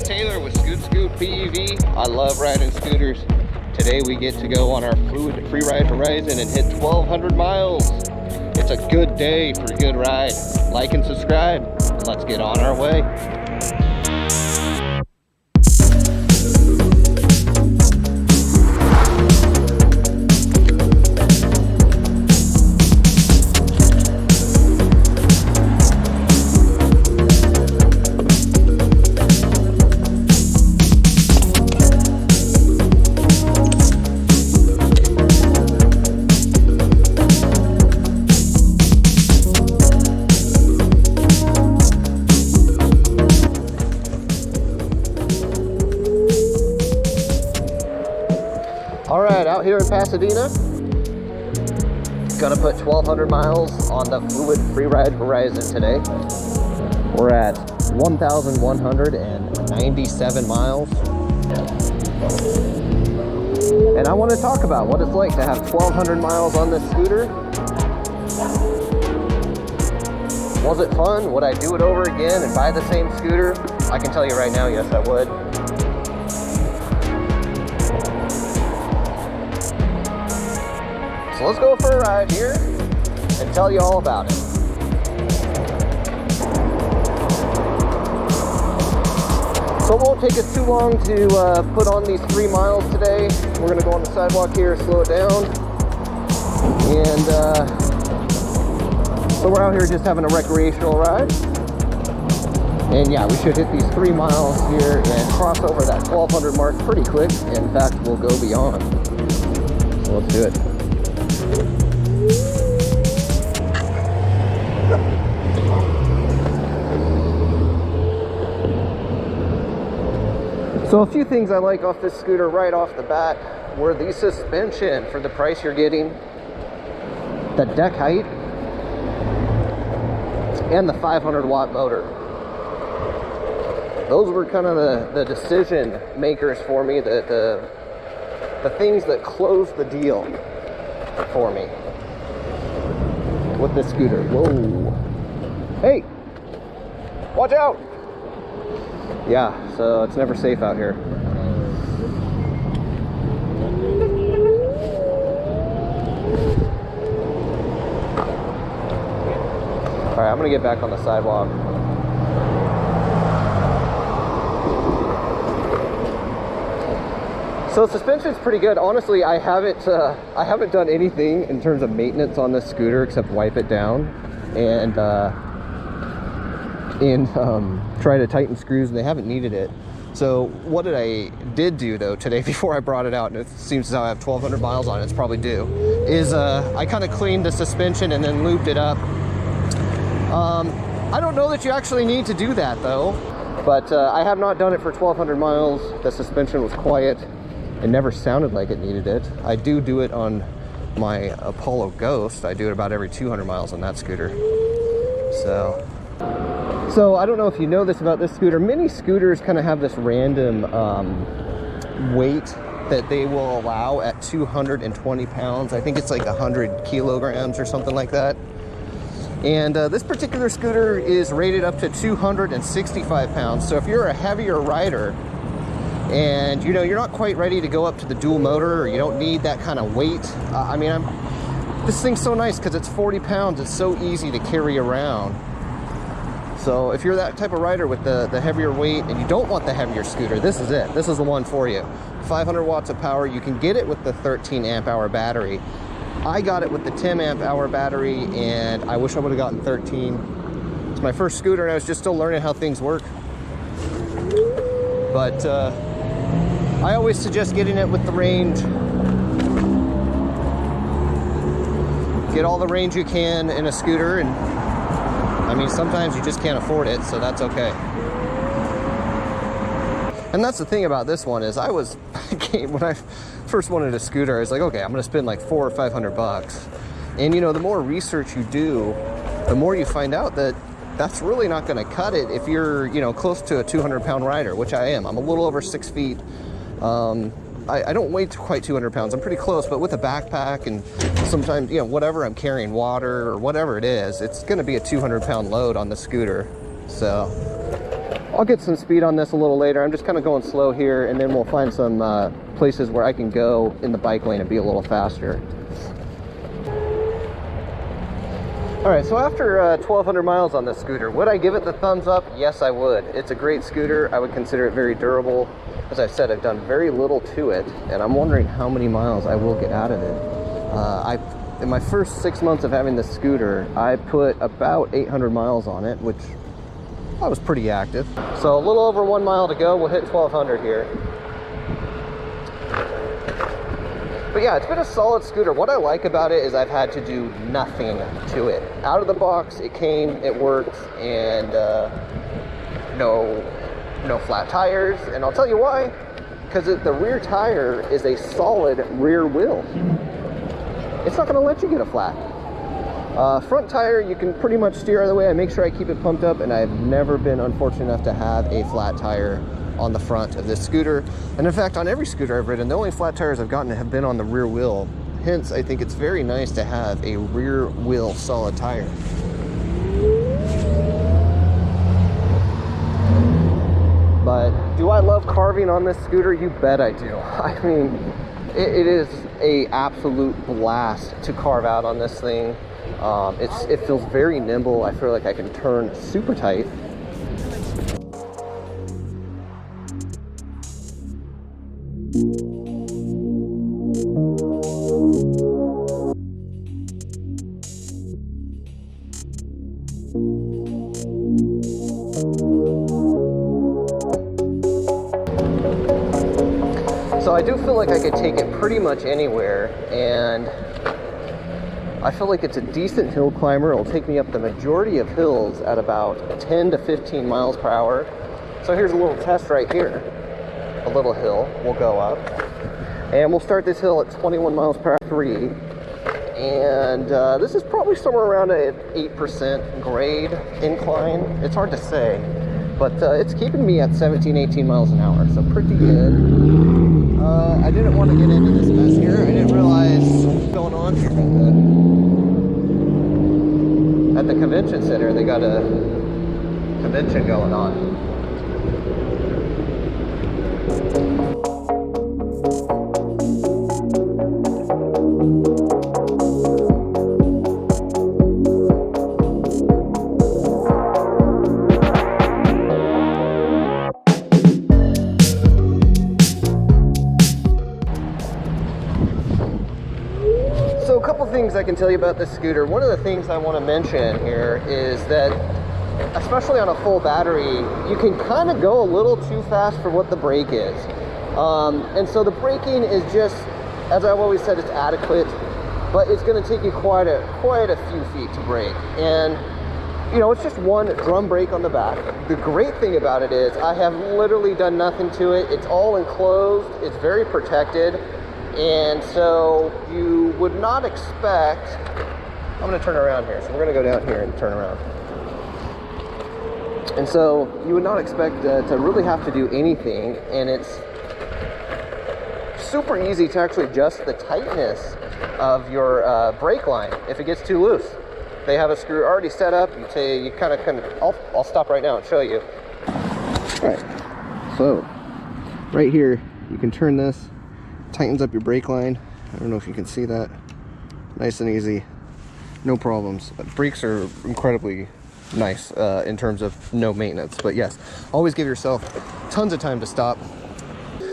Taylor with Scoot PEV. I love riding scooters. Today we get to go on our Freeride Horizon and hit 1,200 miles. It's a good day for a good ride. Like and subscribe, and let's get on our way. All right, out here in Pasadena, gonna put 1,200 miles on the fluid Freeride Horizon today. We're at 1,197 miles. And I want to talk about what it's like to have 1,200 miles on this scooter. Was it fun? Would I do it over again and buy the same scooter? I can tell you right now, yes, I would. So let's go for a ride here and tell you all about it. So it won't take us too long to put on these 3 miles today. We're gonna go on the sidewalk here, slow it down. And so we're out here just having a recreational ride. And yeah, we should hit these 3 miles here and cross over that 1,200 mark pretty quick. In fact, we'll go beyond. So let's do it. So a few things I like off this scooter right off the bat were the suspension for the price you're getting, the deck height, and the 500 watt motor. Those were kind of the decision makers for me, the things that closed the deal for me with this scooter. Whoa. Hey, watch out. Yeah, so it's never safe out here. All right, I'm gonna get back on the sidewalk. So suspension's pretty good. Honestly, I haven't done anything in terms of maintenance on this scooter except wipe it down and try to tighten screws, and they haven't needed it. So what I did do though today before I brought it out, and it seems as though I have 1,200 miles on it, it's probably due, is I kind of cleaned the suspension and then lubed it up. I don't know that you actually need to do that though, but I have not done it for 1,200 miles. The suspension was quiet. It never sounded like it needed it. I do it on my Apollo Ghost. I do it about every 200 miles on that scooter. So I don't know if you know this about this scooter. Many scooters kind of have this random weight that they will allow at 220 pounds. I think it's like 100 kilograms or something like that. And this particular scooter is rated up to 265 pounds. So if you're a heavier rider and you know you're not quite ready to go up to the dual motor, or you don't need that kind of weight, this thing's so nice because it's 40 pounds. It's so easy to carry around. So if you're that type of rider with the heavier weight and you don't want the heavier scooter, this is it. This is the one for you. 500 watts of power. You can get it with the 13 amp hour battery. I got it with the 10 amp hour battery, and I wish I would have gotten 13. It's my first scooter and I was just still learning how things work. But I always suggest getting it with the range. Get all the range you can in a scooter, and I mean, sometimes you just can't afford it, so that's okay. And that's the thing about this one is when I first wanted a scooter, I was like, okay, I'm gonna spend like $400 or $500. And you know, the more research you do, the more you find out that that's really not gonna cut it if you're, you know, close to a 200-pound rider, which I am. I'm a little over 6 feet. I don't weigh quite 200 pounds. I'm pretty close, but with a backpack and sometimes, you know, whatever I'm carrying, water or whatever it is, it's going to be a 200-pound load on the scooter. So I'll get some speed on this a little later. I'm just kind of going slow here, and then we'll find some places where I can go in the bike lane and be a little faster. All right, so after 1,200 miles on this scooter, would I give it the thumbs up? Yes, I would. It's a great scooter. I would consider it very durable. As I said, I've done very little to it, and I'm wondering how many miles I will get out of it. In my first 6 months of having this scooter, I put about 800 miles on it, which I was pretty active. So a little over 1 mile to go. We'll hit 1,200 here. But yeah, it's been a solid scooter. What I like about it is I've had to do nothing to it. Out of the box, it came, it worked, and no flat tires. And I'll tell you why. Because the rear tire is a solid rear wheel. It's not going to let you get a flat. Front tire, you can pretty much steer either way. I make sure I keep it pumped up, and I've never been unfortunate enough to have a flat tire on the front of this scooter. And in fact, on every scooter I've ridden, the only flat tires I've gotten have been on the rear wheel. Hence, I think it's very nice to have a rear wheel solid tire. But do I love carving on this scooter? You bet I do. I mean, it is a absolute blast to carve out on this thing. It feels very nimble. I feel like I can turn super tight. So I do feel like I could take it pretty much anywhere, and I feel like it's a decent hill climber. It'll take me up the majority of hills at about 10 to 15 miles per hour. So here's a little test right here. A little hill we'll go up, and we'll start this hill at 21 miles per hour 3, and this is probably somewhere around an 8% grade incline. It's hard to say, but it's keeping me at 17-18 miles an hour, so pretty good. I didn't want to get into this mess here. I didn't realize what's going on here at the convention center. They got a convention going on. So a couple things I can tell you about this scooter. One of the things I want to mention here is that, especially on a full battery, you can kind of go a little too fast for what the brake is. And so the braking is just, as I've always said, it's adequate, but it's going to take you quite a few feet to brake. And you know, it's just one drum brake on the back. The great thing about it is I have literally done nothing to it. It's all enclosed, it's very protected, and so you would not expect, I'm going to turn around here, so we're going to go down here and turn around. And so you would not expect to really have to do anything, and it's super easy to actually adjust the tightness of your brake line if it gets too loose. They have a screw already set up. You kind of, I'll stop right now and show you. All right, so right here, you can turn this, tightens up your brake line. I don't know if you can see that. Nice and easy, no problems. Brakes are incredibly nice in terms of no maintenance, but yes, always give yourself tons of time to stop.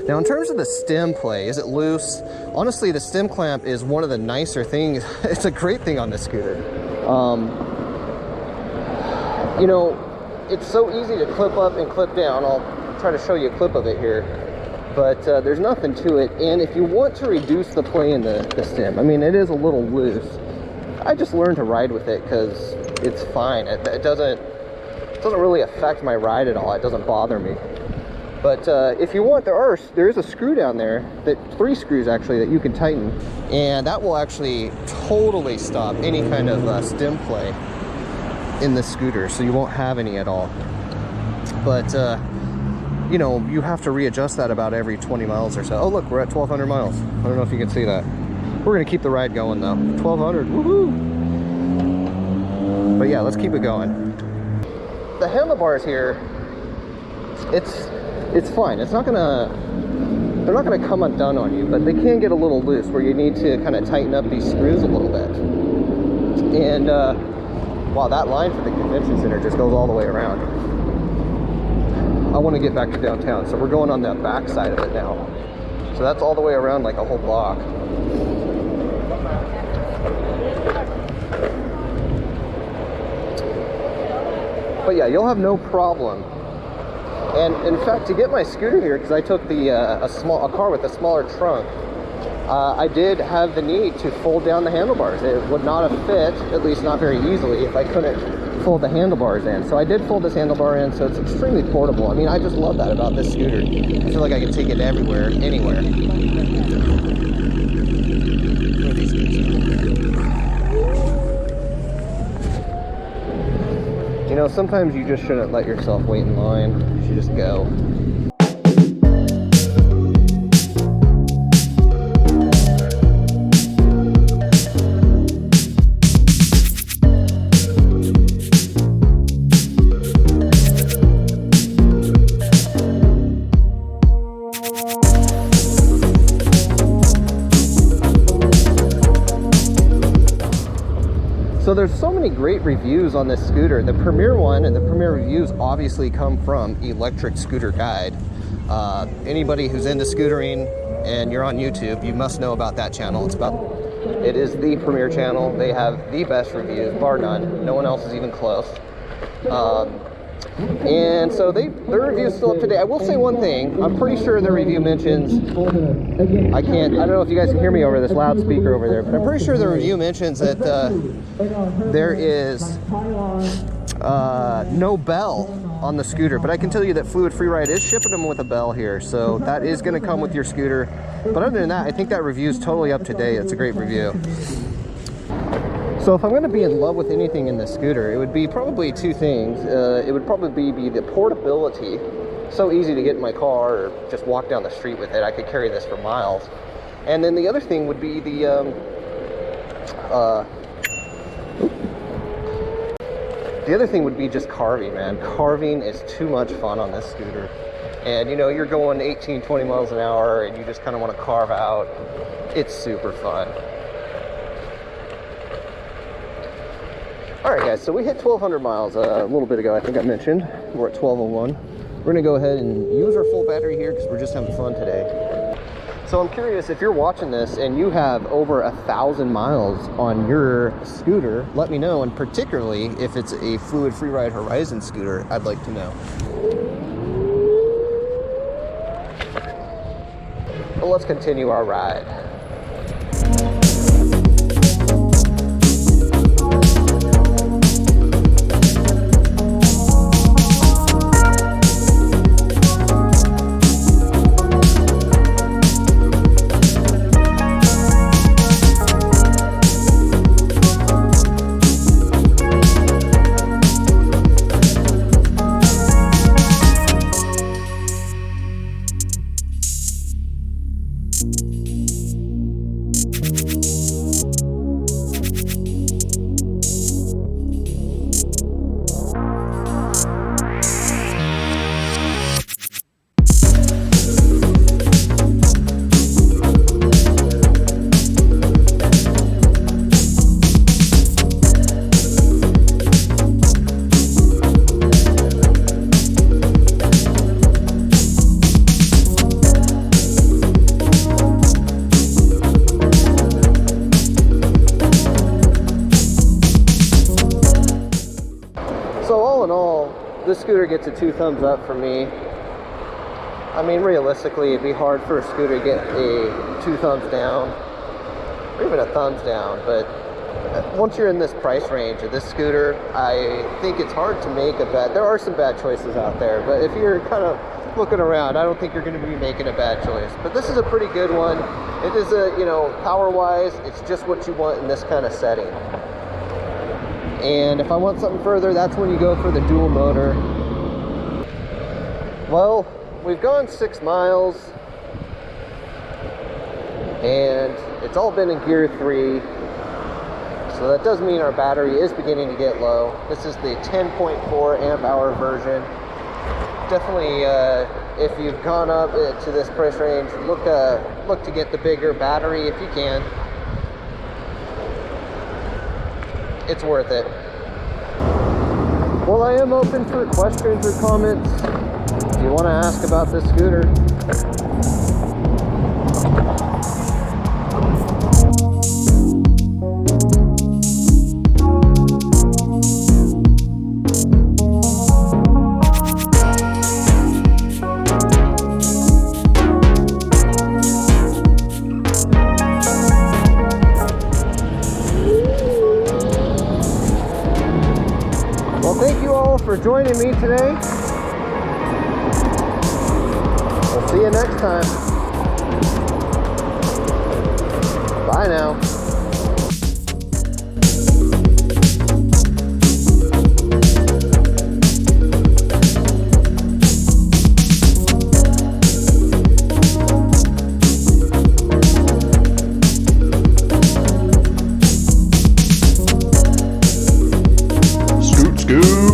Now, in terms of the stem play, is it loose? Honestly, the stem clamp is one of the nicer things. It's a great thing on this scooter. You know, it's so easy to clip up and clip down. I'll try to show you a clip of it here, but there's nothing to it. And if you want to reduce the play in the stem, I mean, it is a little loose. I just learned to ride with it because it's fine. It doesn't really affect my ride at all. It doesn't bother me. But if you want, there is a screw down there, 3 screws actually, that you can tighten, and that will actually totally stop any kind of stem play in this scooter, so you won't have any at all. But you know, you have to readjust that about every 20 miles or so. Oh look, we're at 1,200 miles. I don't know if you can see that. We're gonna keep the ride going though. 1,200, woohoo! But yeah, let's keep it going. The handlebars here it's fine. It's not gonna, they're not gonna come undone on you, but they can get a little loose where you need to kind of tighten up these screws a little bit. And wow, that line for the convention center just goes all the way around. I want to get back to downtown, so we're going on that back side of it now. So that's all the way around, like a whole block. But yeah, you'll have no problem. And in fact, to get my scooter here, because I took the a car with a smaller trunk, I did have the need to fold down the handlebars. It would not have fit, at least not very easily, if I couldn't fold the handlebars in. So I did fold this handlebar in, so it's extremely portable. I mean, I just love that about this scooter. I feel like I can take it everywhere, anywhere. You know, sometimes you just shouldn't let yourself wait in line. You should just go. So there's so many great reviews on this scooter. The premier one and the premier reviews obviously come from Electric Scooter Guide. Anybody who's into scootering and you're on YouTube, you must know about that channel. It is the premier channel. They have the best reviews, bar none. No one else is even close. And so their review is still up to date. I will say one thing. I'm pretty sure their review mentions, I don't know if you guys can hear me over this loudspeaker over there, but I'm pretty sure the review mentions that there is no bell on the scooter. But I can tell you that Fluid Freeride is shipping them with a bell here, so that is going to come with your scooter. But other than that, I think that review is totally up to date. It's a great review. So if I'm going to be in love with anything in this scooter, it would be probably two things. It would probably be the portability. So easy to get in my car or just walk down the street with it. I could carry this for miles. And then the other thing would be the other thing would be just carving, man. Carving is too much fun on this scooter. And you know, you're going 18, 20 miles an hour and you just kind of want to carve out. It's super fun. Alright guys, so we hit 1,200 miles a little bit ago, I think I mentioned. We're at 1201. We're going to go ahead and use our full battery here because we're just having fun today. So I'm curious, if you're watching this and you have over 1,000 miles on your scooter, let me know, and particularly if it's a Fluid Freeride Horizon scooter, I'd like to know. But let's continue our ride. This scooter gets a 2 thumbs up from me. I mean, realistically, it'd be hard for a scooter to get a 2 thumbs down, or even a thumbs down, but once you're in this price range of this scooter, I think it's hard to make a bad, there are some bad choices out there, but if you're kind of looking around, I don't think you're going to be making a bad choice. But this is a pretty good one. It is a, you know, power-wise, it's just what you want in this kind of setting. And if I want something further, that's when you go for the dual motor. Well, we've gone 6 miles, and it's all been in gear 3. So that does mean our battery is beginning to get low. This is the 10.4 amp hour version. definitely, if you've gone up to this price range, look to get the bigger battery if you can. It's worth it. Well, I am open for questions or comments if you want to ask about this scooter. Thank you all for joining me today. We'll see you next time. Bye now. Scoot, scoot.